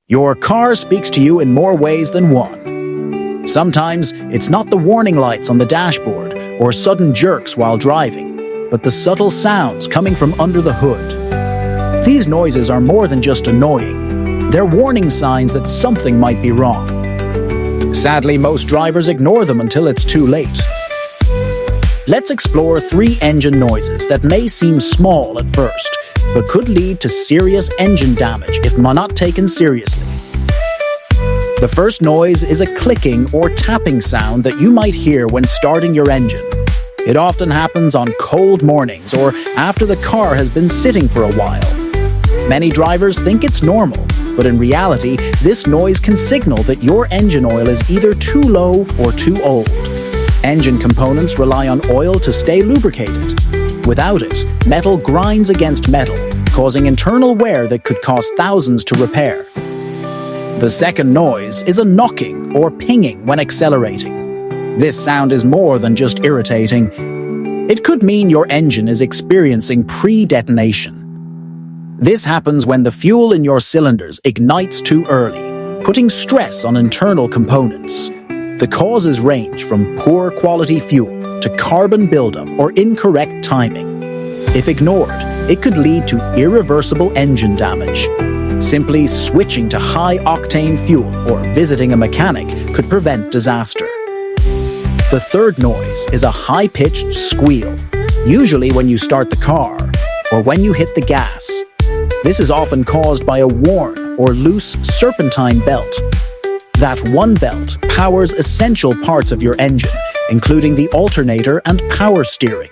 Your car speaks to you in more ways than one. Sometimes it's not the warning lights on the dashboard or sudden jerks while driving, but the subtle sounds coming from under the hood. These noises are more than just annoying. They're warning signs that something might be wrong. Sadly, most drivers ignore them until it's too late. Let's explore 3 engine noises that may seem small at first, but could lead to serious engine damage if not taken seriously. The first noise is a clicking or tapping sound that you might hear when starting your engine. It often happens on cold mornings or after the car has been sitting for a while. Many drivers think it's normal, but in reality, this noise can signal that your engine oil is either too low or too old. Engine components rely on oil to stay lubricated. Without it, metal grinds against metal, causing internal wear that could cost thousands to repair. The second noise is a knocking or pinging when accelerating. This sound is more than just irritating. It could mean your engine is experiencing pre-detonation. This happens when the fuel in your cylinders ignites too early, putting stress on internal components. The causes range from poor quality fuel to carbon buildup or incorrect timing. If ignored, it could lead to irreversible engine damage. Simply switching to high-octane fuel or visiting a mechanic could prevent disaster. The third noise is a high-pitched squeal, usually when you start the car or when you hit the gas. This is often caused by a worn or loose serpentine belt. That one belt powers essential parts of your engine, including the alternator and power steering.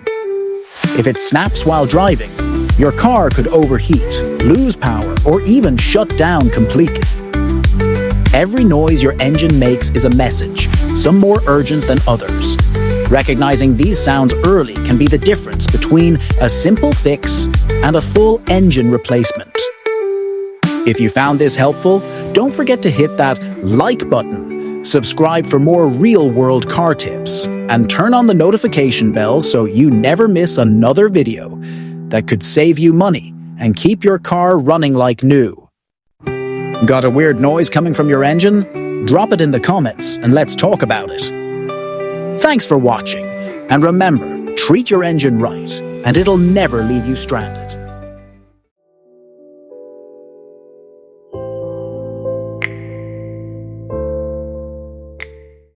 If it snaps while driving, your car could overheat, lose power, or even shut down completely. Every noise your engine makes is a message, some more urgent than others. Recognizing these sounds early can be the difference between a simple fix and a full engine replacement. If you found this helpful, don't forget to hit that like button, subscribe for more real-world car tips, and turn on the notification bell so you never miss another video that could save you money and keep your car running like new. Got a weird noise coming from your engine? Drop it in the comments and let's talk about it. Thanks for watching, and remember, treat your engine right, and it'll never leave you stranded.